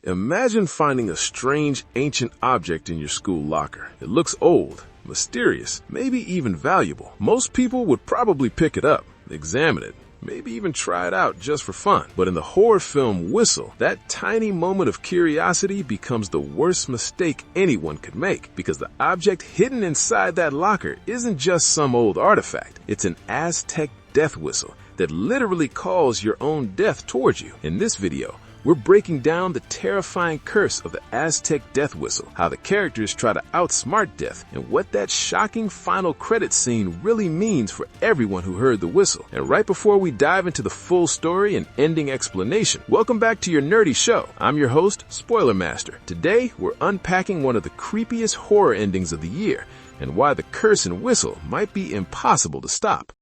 Imagine finding a strange, ancient object in your school locker. It looks old, mysterious, maybe even valuable. Most people would probably pick it up, examine it, maybe even try it out just for fun. But in the horror film Whistle, that tiny moment of curiosity becomes the worst mistake anyone could make, because the object hidden inside that locker isn't just some old artifact. It's an Aztec death whistle that literally calls your own death towards you. In this video, we're breaking down the terrifying curse of the Aztec death whistle, how the characters try to outsmart death, and what that shocking final credit scene really means for everyone who heard the whistle. And right before we dive into the full story and ending explanation, welcome back to your nerdy show. I'm your host, Spoiler Master. Today, we're unpacking one of the creepiest horror endings of the year, and why the curse in Whistle might be impossible to stop.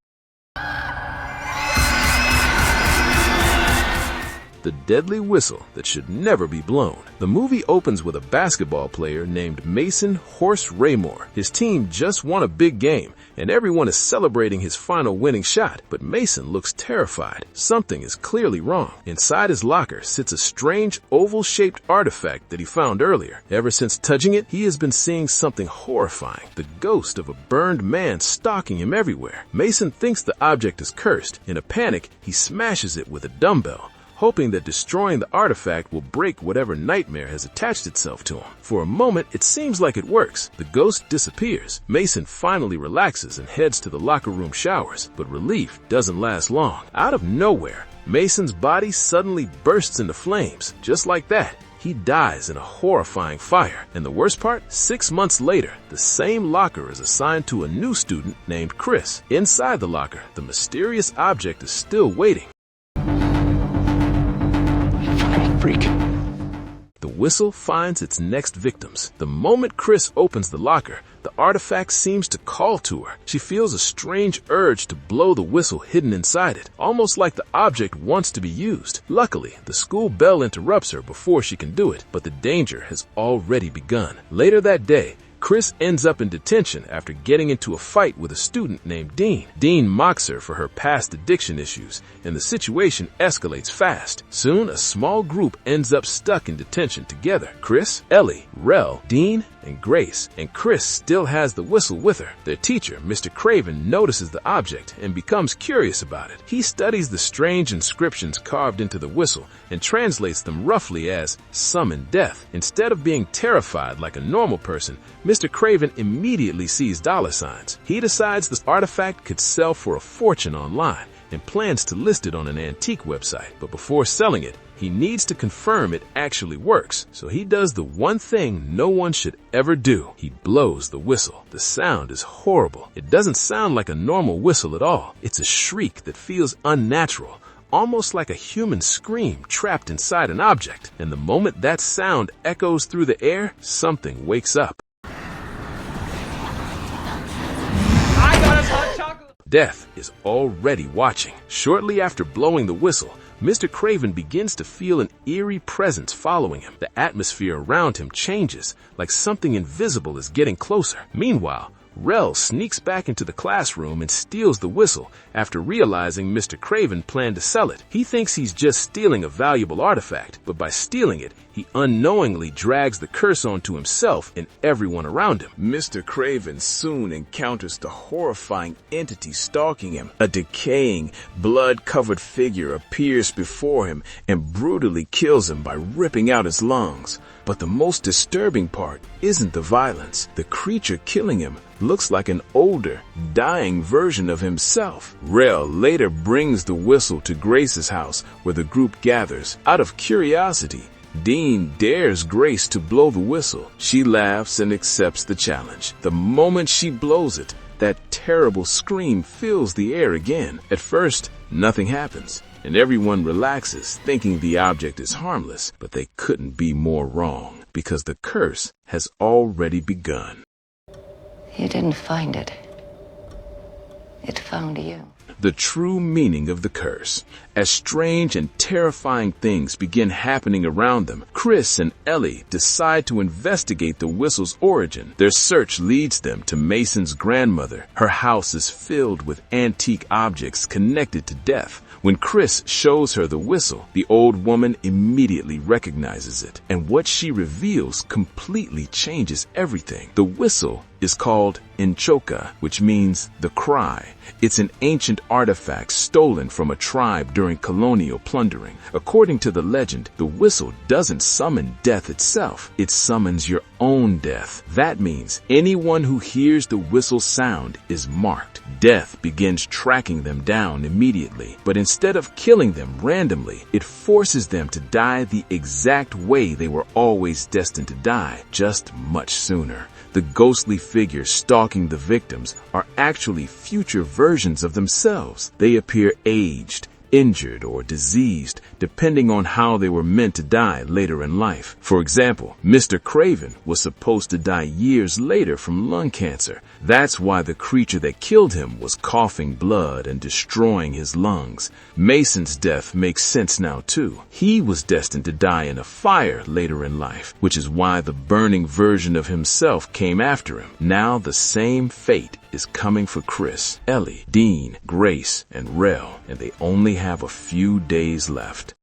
The deadly whistle that should never be blown. The movie opens with a basketball player named Mason "Horse" Raymore. His team just won a big game, and everyone is celebrating his final winning shot. But Mason looks terrified. Something is clearly wrong. Inside his locker sits a strange oval-shaped artifact that he found earlier. Ever since touching it, he has been seeing something horrifying. The ghost of a burned man stalking him everywhere. Mason thinks the object is cursed. In a panic, he smashes it with a dumbbell, hoping that destroying the artifact will break whatever nightmare has attached itself to him. For a moment, it seems like it works. The ghost disappears. Mason finally relaxes and heads to the locker room showers, but relief doesn't last long. Out of nowhere, Mason's body suddenly bursts into flames. Just like that, he dies in a horrifying fire. And the worst part, 6 months later, the same locker is assigned to a new student named Chris. Inside the locker, the mysterious object is still waiting. Freak. The whistle finds its next victims. The moment Chris opens the locker, the artifact seems to call to her. She feels a strange urge to blow the whistle hidden inside it, almost like the object wants to be used. Luckily, the school bell interrupts her before she can do it, but the danger has already begun. Later that day, Chris ends up in detention after getting into a fight with a student named Dean. Dean mocks her for her past addiction issues, and the situation escalates fast. Soon, a small group ends up stuck in detention together. Chris, Ellie, Rel, Dean, and Grace. And Chris still has the whistle with her. Their teacher, Mr. Craven, notices the object and becomes curious about it. He studies the strange inscriptions carved into the whistle and translates them roughly as "summon death." Instead of being terrified like a normal person, Mr. Craven immediately sees dollar signs. He decides this artifact could sell for a fortune online and plans to list it on an antique website. But before selling it, he needs to confirm it actually works. So he does the one thing no one should ever do. He blows the whistle. The sound is horrible. It doesn't sound like a normal whistle at all. It's a shriek that feels unnatural, almost like a human scream trapped inside an object. And the moment that sound echoes through the air, something wakes up. Death is already watching. Shortly after blowing the whistle, Mr. Craven begins to feel an eerie presence following him. The atmosphere around him changes, like something invisible is getting closer. Meanwhile, Rel sneaks back into the classroom and steals the whistle after realizing Mr. Craven planned to sell it. He thinks he's just stealing a valuable artifact, but by stealing it, he unknowingly drags the curse onto himself and everyone around him. Mr. Craven soon encounters the horrifying entity stalking him. A decaying, blood-covered figure appears before him and brutally kills him by ripping out his lungs. But the most disturbing part isn't the violence. The creature killing him looks like an older, dying version of himself. Rel later brings the whistle to Grace's house, where the group gathers. Out of curiosity, Dean dares Grace to blow the whistle. She laughs and accepts the challenge. The moment she blows it, that terrible scream fills the air again. At first, nothing happens, and everyone relaxes, thinking the object is harmless. But they couldn't be more wrong, because the curse has already begun. You didn't find it. It found you. The true meaning of the curse. As strange and terrifying things begin happening around them, Chris and Ellie decide to investigate the whistle's origin. Their search leads them to Mason's grandmother. Her house is filled with antique objects connected to death. When Chris shows her the whistle, the old woman immediately recognizes it, and what she reveals completely changes everything. The whistle is called In Choka, which means the cry. It's an ancient artifact stolen from a tribe during colonial plundering. According to the legend, the whistle doesn't summon death itself. It summons your own death. That means anyone who hears the whistle sound is marked. Death begins tracking them down immediately, but instead of killing them randomly, it forces them to die the exact way they were always destined to die, just much sooner. The ghostly figures stalking the victims are actually future versions of themselves. They appear aged, injured, or diseased, depending on how they were meant to die later in life. For example, Mr. Craven was supposed to die years later from lung cancer. That's why the creature that killed him was coughing blood and destroying his lungs. Mason's death makes sense now too. He was destined to die in a fire later in life, which is why the burning version of himself came after him. Now the same fate is coming for Chris, Ellie, Dean, Grace, and Rel, and they only have a few days left.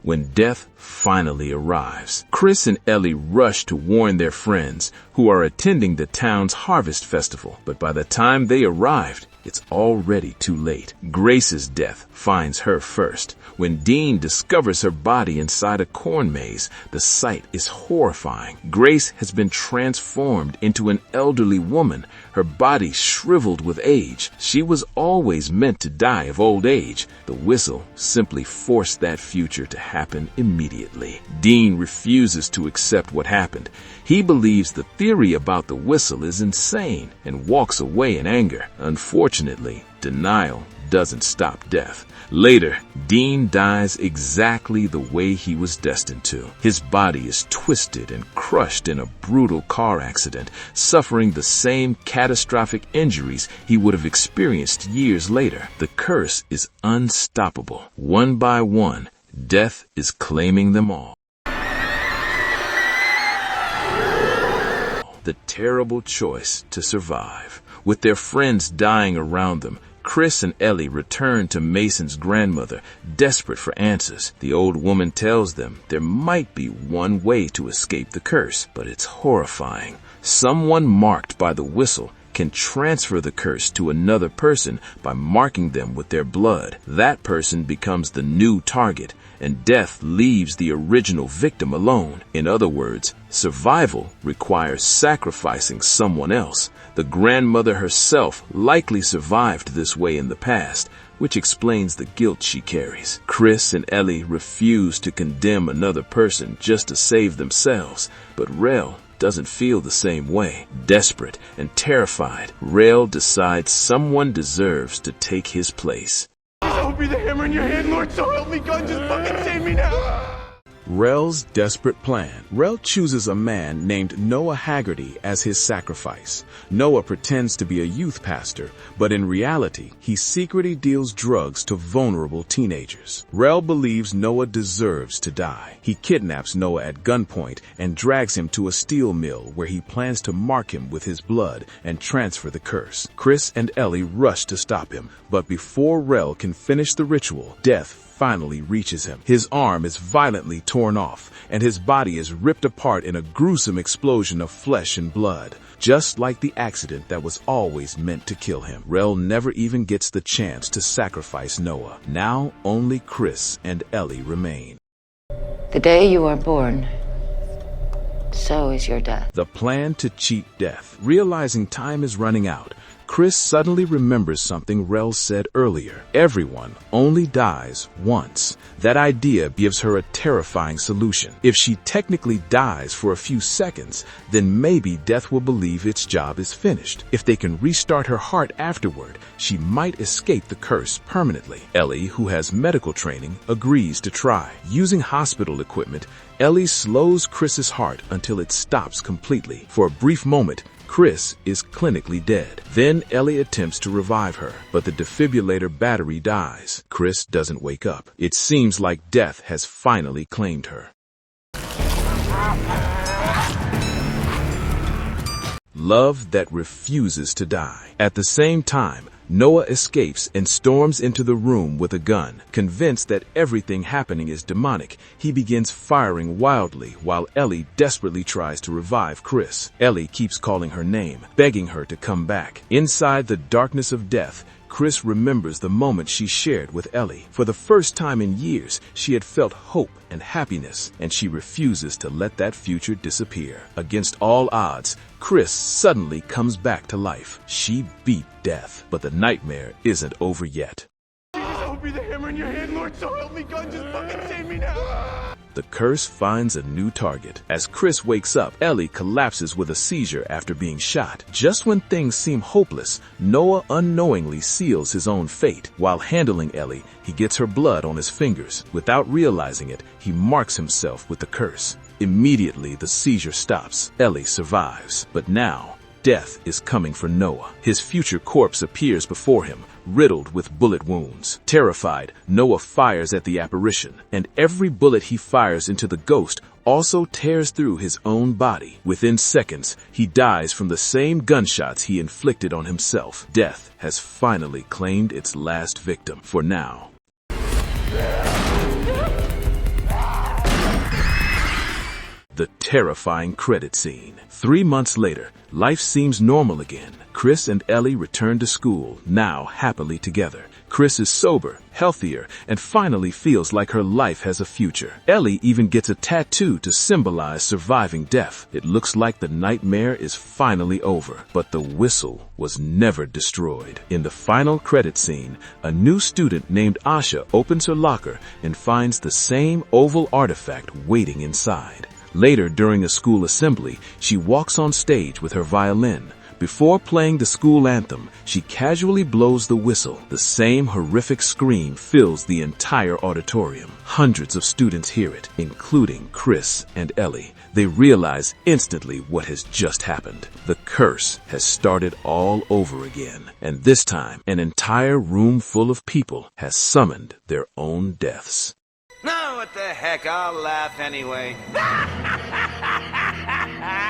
When death finally arrives, Chris and Ellie rush to warn their friends who are attending the town's harvest festival. But by the time they arrived, it's already too late. Grace's death finds her first. When Dean discovers her body inside a corn maze, the sight is horrifying. Grace has been transformed into an elderly woman, her body shriveled with age. She was always meant to die of old age. The whistle simply forced that future to happen immediately. Dean refuses to accept what happened. He believes the theory about the whistle is insane and walks away in anger. Unfortunately, denial doesn't stop death. Later, Dean dies exactly the way he was destined to. His body is twisted and crushed in a brutal car accident, suffering the same catastrophic injuries he would have experienced years later. The curse is unstoppable. One by one, death is claiming them all. The terrible choice to survive. With their friends dying around them, Chris and Ellie return to Mason's grandmother, desperate for answers. The old woman tells them there might be one way to escape the curse, but it's horrifying. Someone marked by the whistle can transfer the curse to another person by marking them with their blood. That person becomes the new target, and death leaves the original victim alone. In other words, survival requires sacrificing someone else. The grandmother herself likely survived this way in the past, which explains the guilt she carries. Chris and Ellie refuse to condemn another person just to save themselves, but Rel doesn't feel the same way. Desperate and terrified, Rel decides someone deserves to take his place. I'll be the hammer in your hand, Lord, so help me God, just fucking save me now! Rel's desperate plan. Rel chooses a man named Noah Haggerty as his sacrifice. Noah pretends to be a youth pastor, but in reality, he secretly deals drugs to vulnerable teenagers. Rel believes Noah deserves to die. He kidnaps Noah at gunpoint and drags him to a steel mill where he plans to mark him with his blood and transfer the curse. Chris and Ellie rush to stop him, but before Rel can finish the ritual, death finally reaches him. His arm is violently torn off, and his body is ripped apart in a gruesome explosion of flesh and blood, just like the accident that was always meant to kill him. Rel never even gets the chance to sacrifice Noah. Now only Chris and Ellie remain. The day you are born, so is your death. The plan to cheat death. Realizing time is running out, Chris suddenly remembers something Rel said earlier. Everyone only dies once. That idea gives her a terrifying solution. If she technically dies for a few seconds, then maybe death will believe its job is finished. If they can restart her heart afterward, she might escape the curse permanently. Ellie, who has medical training, agrees to try. Using hospital equipment, Ellie slows Chris's heart until it stops completely. For a brief moment, Chris is clinically dead. Then Ellie attempts to revive her, but the defibrillator battery dies. Chris doesn't wake up. It seems like death has finally claimed her. love that refuses to die. At the same time, Noah escapes and storms into the room with a gun. Convinced that everything happening is demonic, he begins firing wildly while Ellie desperately tries to revive Chris. Ellie keeps calling her name, begging her to come back. Inside the darkness of death, Chris remembers the moment she shared with Ellie. For the first time in years, she had felt hope and happiness, and she refuses to let that future disappear. Against all odds, Chris suddenly comes back to life. She beat death, but the nightmare isn't over yet. Jesus, I hope you're the hammer in your hand, Lord, so help me God, just fucking save me now. The curse finds a new target. As Chris wakes up, Ellie collapses with a seizure after being shot. Just when things seem hopeless, Noah unknowingly seals his own fate. While handling Ellie, he gets her blood on his fingers. Without realizing it, he marks himself with the curse. Immediately, the seizure stops. Ellie survives. But now, death is coming for Noah. His future corpse appears before him, riddled with bullet wounds. Terrified, Noah fires at the apparition, and every bullet he fires into the ghost also tears through his own body. Within seconds, he dies from the same gunshots he inflicted on himself. Death has finally claimed its last victim for now. The terrifying credit scene. 3 months later, life seems normal again. Chris and Ellie return to school, now happily together. Chris is sober, healthier, and finally feels like her life has a future. Ellie even gets a tattoo to symbolize surviving death. It looks like the nightmare is finally over, but the whistle was never destroyed. In the final credit scene, a new student named Asha opens her locker and finds the same oval artifact waiting inside. Later, during a school assembly, she walks on stage with her violin. Before playing the school anthem, she casually blows the whistle. The same horrific scream fills the entire auditorium. Hundreds of students hear it, including Chris and Ellie. They realize instantly what has just happened. The curse has started all over again. And this time, an entire room full of people has summoned their own deaths. No, what the heck, I'll laugh anyway.